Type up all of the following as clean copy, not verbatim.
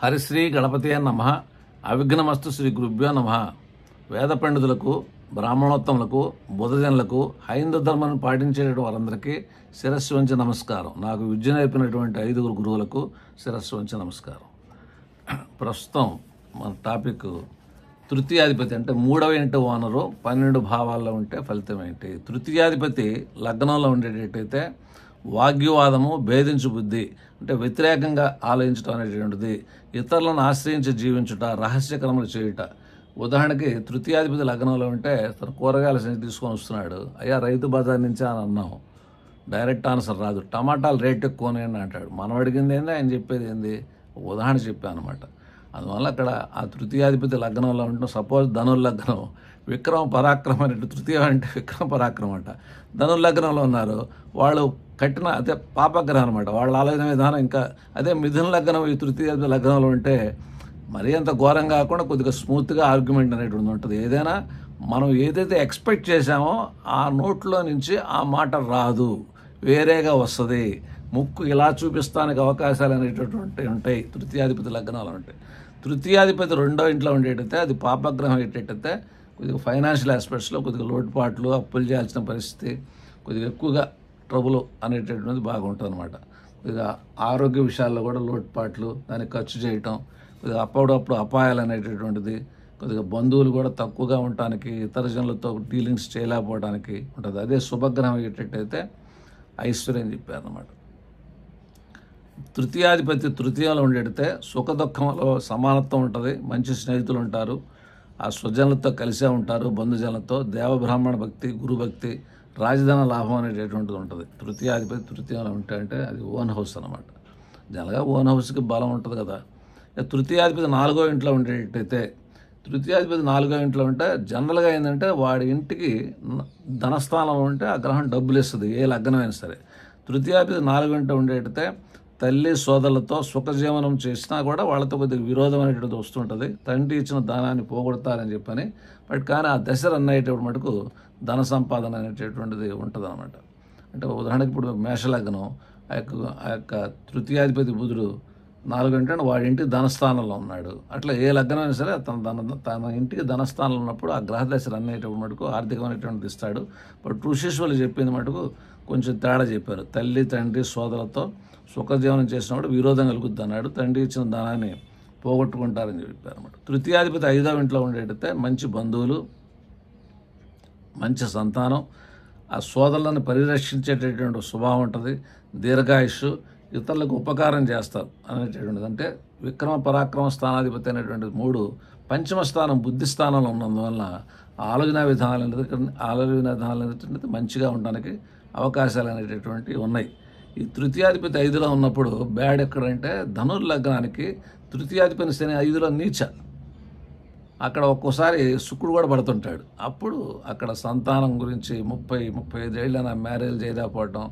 హరిశ్రీ గణపతి నమ. అవిఘ్నమస్తు శ్రీ గురుభ్యో నమ. వేద పండితులకు, బ్రాహ్మణోత్తములకు, బుధజనులకు, హైందవ ధర్మాన్ని పాటించేటువంటి వారందరికీ శిరస్సు వంచి నమస్కారం. నాకు విద్య నేర్పినటువంటి 5 గురువులకు శిరస్సు వంచి నమస్కారం. ప్రస్తుతం మన టాపిక్ తృతీయాధిపతి అంటే 3వ ఇంటి ఓనరు 12 భావాల్లో ఉంటే ఫలితం ఏంటి? తృతీయాధిపతి లగ్నంలో ఉండేటట్టయితే వాగ్వివాదము, భేదించు బుద్ధి అంటే వ్యతిరేకంగా ఆలోచించడం అనేటువంటిది, ఇతరులను ఆశ్రయించి జీవించుట, రహస్యకర్మలు చేయుట. ఉదాహరణకి తృతీయాధిపతి లగ్నంలో ఉంటే తన కూరగాయల సంచి తీసుకొని వస్తున్నాడు, అయ్యా రైతు బజార్ నుంచి అని అన్నాం, డైరెక్ట్ ఆన్సర్ రాదు. టమాటాలు రేట్ ఎక్కువనే అని అంటాడు. మనం అడిగింది ఏంది, ఆయన చెప్పేది ఏంది? ఉదాహరణ చెప్పాను అనమాట. అందువల్ల అక్కడ ఆ తృతీయాధిపతి లగ్నంలో ఉండడం, సపోజ్ ధనుర్లగ్నం విక్రమ పరాక్రమం అనేటు, తృతీయ అంటే విక్రమ పరాక్రమం అంట, ధనుర్లగ్నంలో ఉన్నారు వాళ్ళు, కట్టిన అదే పాపగ్రహం అనమాట. వాళ్ళ ఆలోచన విధానం ఇంకా అదే. మిథున లగ్నం ఈ తృతీయాధిపతి లగ్నంలో ఉంటే మరీ అంత ఘోరంగా కాకుండా కొద్దిగా స్మూత్గా ఆర్గ్యుమెంట్ అనేటువంటి ఉంటుంది. ఏదైనా మనం ఏదైతే ఎక్స్పెక్ట్ చేశామో ఆ నోట్లో నుంచి ఆ మాట రాదు, వేరేగా వస్తుంది. ముక్కు ఇలా చూపిస్తానికి అవకాశాలు అనేటటువంటి ఉంటాయి తృతీయాధిపతి లగ్నాలు ఉంటాయి. తృతీయాధిపతి 2వ ఇంట్లో ఉండేటైతే అది పాపగ్రహం అయ్యేటట్టయితే కొద్దిగా ఫైనాన్షియల్ ఆస్పెక్ట్స్లో కొద్దిగా లోటుపాట్లు, అప్పులు చేయాల్సిన పరిస్థితి, కొద్దిగా ఎక్కువగా ట్రబుల్ అనేటటువంటిది బాగుంటుంది అనమాట. కొద్దిగా ఆరోగ్య విషయాల్లో కూడా లోటుపాట్లు, దానికి ఖర్చు చేయటం, కొద్దిగా అప్పుడప్పుడు అపాయాలు అనేటటువంటిది, కొద్దిగా బంధువులు కూడా తక్కువగా ఉండటానికి, ఇతర జనులతో డీలింగ్స్ చేయలేకపోవడానికి ఉంటుంది. అదే శుభగ్రహం అయ్యేటట్టయితే ఐశ్వర్యం చెప్పారన్నమాట. తృతీయాధిపతి తృతీయంలో ఉండేటైతే సుఖ దుఃఖంలో సమానత్వం ఉంటుంది, మంచి స్నేహితులు ఉంటారు, ఆ స్వజనులతో కలిసే ఉంటారు, బంధుజనులతో, దేవబ్రాహ్మణ భక్తి, గురుభక్తి, రాజధాన లాభం అనేటటువంటిది ఉంటుంది. తృతీయాధిపతి తృతీయంలో ఉంటే అంటే అది ఓన్ హౌస్ అనమాట. జనరల్గా ఓన్ హౌస్కి బలం ఉంటుంది కదా. తృతీయాధిపతి 4వ ఇంట్లో ఉండేటైతే, తృతీయాధిపతి 4వ ఇంట్లో ఉంటే జనరల్గా ఏంటంటే వాడి ఇంటికి ధనస్థానంలో ఉంటే ఆ గ్రహం డబ్బులు ఇస్తుంది, ఏ లగ్నమైనా సరే. తృతీయాధిపతి 4వ ఇంట్లో ఉండేటైతే తల్లి సోదరులతో సుఖజీవనం చేసినా కూడా వాళ్ళతో కొద్దిగా విరోధం అనేటువంటిది వస్తుంటుంది. తండ్రి ఇచ్చిన దానాన్ని పోగొడతారని చెప్పని, బట్ కానీ ఆ దశ రన్ అయ్యేటప్పుడు మటుకు ధన సంపాదన అనేటటువంటిది ఉంటుంది అనమాట. అంటే ఉదాహరణకి ఇప్పుడు మేషలగ్నం, ఆ యొక్క తృతీయాధిపతి బుధుడు 4 అంటే వాడి ఇంటికి ధనస్థానంలో ఉన్నాడు. అట్లా ఏ లగ్నం అయినా సరే తన ఇంటికి ధనస్థానంలో ఉన్నప్పుడు ఆ గ్రహ దశ రన్ అయ్యేటప్పుడు మటుకు ఆర్థికమైనటువంటిది ఇస్తాడు. బట్ ఋషీశ్వరులు చెప్పింది మటుకు కొంచెం తేడా చెప్పారు. తల్లి తండ్రి సోదరులతో సుఖజీవనం చేసినప్పుడు విరోధం కలుగుద్ది అన్నాడు. తండ్రి ఇచ్చిన దానాన్ని పోగొట్టుకుంటారని చెప్పారు అన్నమాట. తృతీయాధిపతి 5వ ఇంట్లో ఉండేటైతే మంచి బంధువులు, మంచి సంతానం, ఆ సోదరులను పరిరక్షించేటటువంటి స్వభావం ఉంటుంది, దీర్ఘాయుష్, ఇతరులకు ఉపకారం చేస్తారు అనేటటువంటిది. అంటే విక్రమ పరాక్రమ స్థానాధిపతి అనేటువంటి 3 పంచమ స్థానం బుద్ధి స్థానంలో ఉన్నందువలన ఆలోచన విధానాలు అనేటువంటిది మంచిగా ఉండడానికి అవకాశాలు అనేటటువంటివి ఉన్నాయి. ఈ తృతీయాధిపతి 5లో ఉన్నప్పుడు బ్యాడ్ ఎక్కడంటే ధనుర్లగ్నానికి తృతీయాధిపతి శని 5లో నీచ. అక్కడ ఒక్కోసారి శుక్రుడు కూడా పడుతుంటాడు. అప్పుడు అక్కడ సంతానం గురించి 30-35 ఏళ్ళైనా మ్యారేజ్ చేయలేకపోవటం,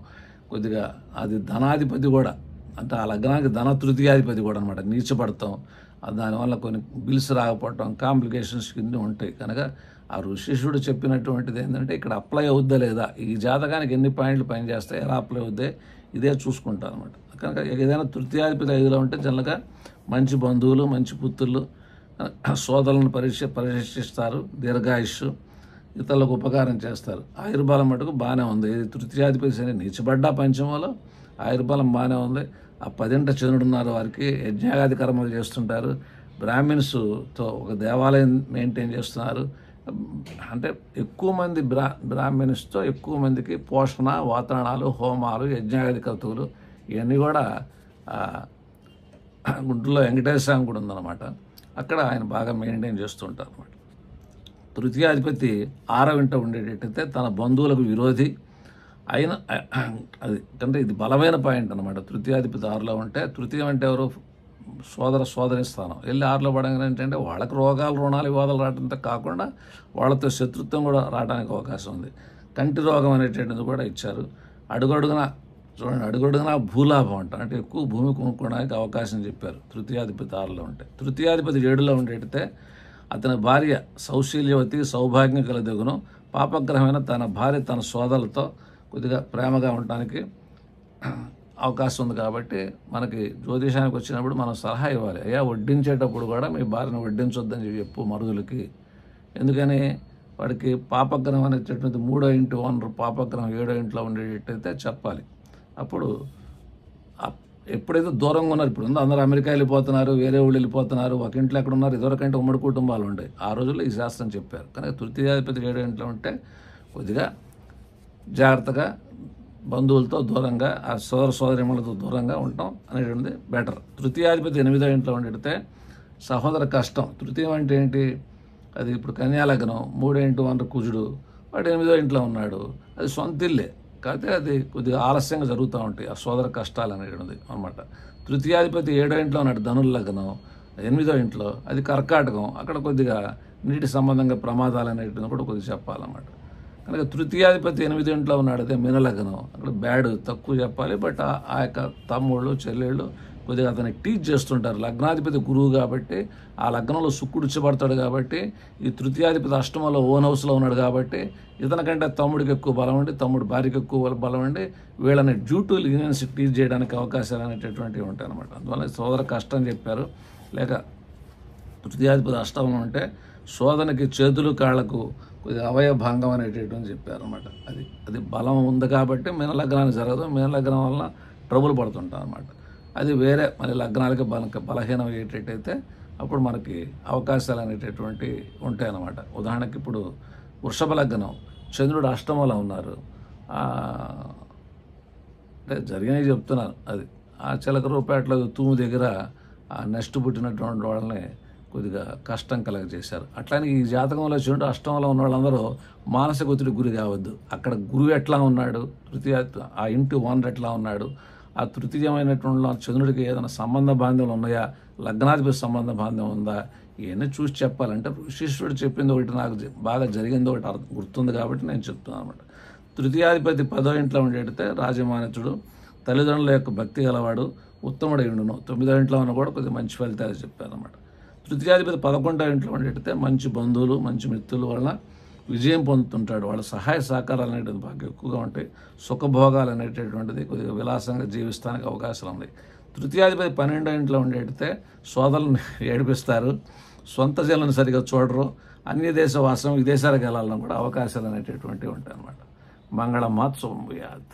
కొద్దిగా అది ధనాధిపతి కూడా, అంటే ఆ లగ్నానికి ధన తృతీయాధిపతి కూడా అనమాట, నీచపడతాం. దానివల్ల కొన్ని బిల్స్ రాకపోవటం, కాంప్లికేషన్స్ కింద ఉంటాయి. కనుక ఆ ఋషిషుడు చెప్పినటువంటిది ఏంటంటే ఇక్కడ అప్లై అవుద్దా లేదా, ఈ జాతకానికి ఎన్ని పాయింట్లు పని చేస్తాయి, ఎలా అప్లై అవుద్దే ఇదే చూసుకుంటారు అనమాట. కనుక ఏదైనా తృతీయాధిపతి 5లో ఉంటే జనరల్గా మంచి బంధువులు, మంచి పుత్రులు, సోదరులను పరిరక్షిస్తారు, దీర్ఘాయుష్, ఇతరులకు ఉపకారం చేస్తారు. ఆయుర్బలం మటుకు బాగానే ఉంది. ఇది తృతీయాధిపతి శని నీచబడ్డా పంచమంలో ఆయుర్బలం బాగానే ఉంది. ఆ 10ంట చంద్రుడు ఉన్నారు, వారికి యజ్ఞాగాది కర్మలు చేస్తుంటారు, బ్రాహ్మిన్స్తో ఒక దేవాలయం మెయింటైన్ చేస్తున్నారు. అంటే ఎక్కువ మంది బ్రాహ్మిన్స్తో ఎక్కువ మందికి పోషణ, వాతావరణాలు, హోమాలు, యజ్ఞాగాది క్రతువులు ఇవన్నీ కూడా గుంటూరులో వెంకటేశ్వర స్వామి కూడా ఉందన్నమాట. అక్కడ ఆయన బాగా మెయింటైన్ చేస్తుంటారు అనమాట. తృతీయాధిపతి 6వ ఇంట ఉండేటట్టయితే తన బంధువులకు విరోధి అయిన, అది అంటే ఇది బలమైన పాయింట్ అనమాట. తృతీయాధిపతి 6లో ఉంటే, తృతీయం అంటే ఎవరు, సోదరి స్థానం. వెళ్ళి 6లో పడగానే ఏంటంటే వాళ్ళకి రోగాలు, రుణాలు, వివాదాలు రావడంతో కాకుండా వాళ్ళతో శత్రుత్వం కూడా రావడానికి అవకాశం ఉంది. కంటి రోగం అనేటువంటిది కూడా ఇచ్చారు. అడుగడుగునా భూలాభం అంట, అంటే ఎక్కువ భూమి కొనుక్కోవడానికి అవకాశం చెప్పారు తృతీయాధిపతి 6లో ఉంటే. తృతీయాధిపతి 7లో ఉండేటైతే అతని భార్య సౌశీల్యవతి, సౌభాగ్యం కలదగును. పాపగ్రహమైన తన భార్య తన సోదరులతో కొద్దిగా ప్రేమగా ఉండటానికి అవకాశం ఉంది కాబట్టి మనకి జ్యోతిషానికి వచ్చినప్పుడు మనం సలహా ఇవ్వాలి. అయ్యా వడ్డించేటప్పుడు కూడా మీ భార్యను వడ్డించొద్దని చెప్పు మరుదులకి. ఎందుకని వాడికి పాపగ్రహం అనేటటువంటి 3వ ఇంటి ఓనర్ పాపగ్రహం 7వ ఇంట్లో ఉండేటట్టయితే చెప్పాలి. అప్పుడు ఎప్పుడైతే దూరంగా ఉన్నారు, ఇప్పుడు అందరూ అమెరికా వెళ్ళిపోతున్నారు, వేరే ఊళ్ళు వెళ్ళిపోతున్నారు, ఒక ఇంట్లో ఎక్కడ ఉన్నారు, ఇదివరకంటే ఉమ్మడి కుటుంబాలు ఉండే ఆ రోజుల్లో ఈ శాస్త్రం చెప్పారు. కనుక తృతీయాధిపతి 7వ ఇంట్లో ఉంటే కొద్దిగా జాగ్రత్తగా బంధువులతో దూరంగా ఆ సోదరిమణులతో దూరంగా ఉండటం అనేటువంటిది బెటర్. తృతీయాధిపతి 8వ ఇంట్లో ఉండితే సహోదర కష్టం. తృతీయం అంటే ఏంటి? అది ఇప్పుడు కన్యాలగ్నం 3వ ఇంటి ఓనర్ కుజుడు, వాడు 8వ ఇంట్లో ఉన్నాడు, అది సొంత ఇల్లే కాకపోతే అది కొద్దిగా ఆలస్యంగా జరుగుతూ ఉంటాయి ఆ సోదర కష్టాలు అనేటువంటిది అనమాట. తృతీయాధిపతి 7వ ఇంట్లో ఉన్నాడు ధనుర్లగ్నం 8వ ఇంట్లో, అది కర్కాటకం, అక్కడ కొద్దిగా నీటి సంబంధంగా ప్రమాదాలు అనేటువంటిది కూడా కొద్దిగా చెప్పాలన్నమాట. కనుక తృతీయాధిపతి 8వ ఇంట్లో ఉన్నాడు, అదే మీనలగ్నం, అక్కడ బ్యాడ్ తక్కువ చెప్పాలి. బట్ ఆ యొక్క తమ్ముళ్ళు చెల్లెళ్ళు కొద్దిగా అతన్ని టీచ్ చేస్తుంటారు. లగ్నాధిపతి గురువు కాబట్టి ఆ లగ్నంలో శుక్రుడు ఇచ్చబడతాడు కాబట్టి, ఈ తృతీయాధిపతి అష్టమంలో ఓన్ హౌస్లో ఉన్నాడు కాబట్టి ఇతనికంటే తమ్ముడికి ఎక్కువ బలం ఉండి తమ్ముడు భార్యకి ఎక్కువ బలం ఉండి వీళ్ళని డ్యూ టు లీనియన్సీ టీచ్ చేయడానికి అవకాశాలు అనేటటువంటివి ఉంటాయి అన్నమాట. అందువల్ల సోదర కష్టం చెప్పారు. లేక తృతీయాధిపతి అష్టమం అంటే సోదరికి చేతులు కాళ్లకు కొద్దిగా అవయవ భంగం అనేటటువంటి చెప్పారు అనమాట. అది బలం ఉంది కాబట్టి మీనలగ్నానికి జరగదు, మీనలగ్నం వల్ల ట్రబుల్ పడుతుంటాం అనమాట. అది వేరే మరి లగ్నాలకి బలహీనం అయ్యేటట్టయితే అప్పుడు మనకి అవకాశాలు అనేటటువంటి ఉంటాయి అన్నమాట. ఉదాహరణకి ఇప్పుడు వృషభ లగ్నం చంద్రుడు అష్టమంలో ఉన్నారు, అంటే జరిగినవి చెప్తున్నారు. అది ఆ చిలకరూపేటలో తూము దగ్గర ఆ నెక్స్ట్ పుట్టినటువంటి వాళ్ళని కొద్దిగా కష్టం కలగజేశారు. అట్లానే ఈ జాతకంలో చంద్రుడు అష్టమంలో ఉన్న వాళ్ళందరూ మానసిక ఒత్తిడికి గురి కావద్దు. అక్కడ గురువు ఎట్లా ఉన్నాడు, ఆ ఇంటి ఓనర్ ఎట్లా ఉన్నాడు, ఆ తృతీయమైనటువంటి చంద్రుడికి ఏదైనా సంబంధ బాంధ్యాలు ఉన్నాయా, లగ్నాధిపతి సంబంధ బాంధ్యం ఉందా, ఇవన్నీ చూసి చెప్పాలంటే శిష్యుడు చెప్పింది ఒకటి నాకు బాగా జరిగింది ఒకటి గుర్తుంది కాబట్టి నేను చెప్తున్నాను అనమాట. తృతీయాధిపతి 10వ ఇంట్లో ఉండేటితే రాజమానితుడు, తల్లిదండ్రుల యొక్క భక్తి గలవాడు, ఉత్తముడైండును. 9వ ఇంట్లో ఉన్న కూడా కొద్దిగా మంచి ఫలితాలు చెప్పారు అనమాట. తృతీయాధిపతి 11వ ఇంట్లో ఉండేటితే మంచి బంధువులు మంచి మిత్రుల వలన విజయం పొందుతుంటాడు. వాళ్ళ సహాయ సహకారాలు అనేటివి బాగా ఎక్కువగా ఉంటాయి. సుఖభోగాలు అనేటటువంటిది కొద్దిగా విలాసంగా జీవిస్తానికి అవకాశాలు ఉన్నాయి. తృతీయాధిపతి 12వ ఇంట్లో ఉండేటితే సోదరులను ఏడిపిస్తారు, సొంత జలను సరిగా చూడరు, అన్య దేశ వాసం విదేశాలకు వెళ్ళాలని కూడా అవకాశాలు అనేటటువంటివి ఉంటాయి అన్నమాట. మంగళమాత్ శుభం భూయాత్.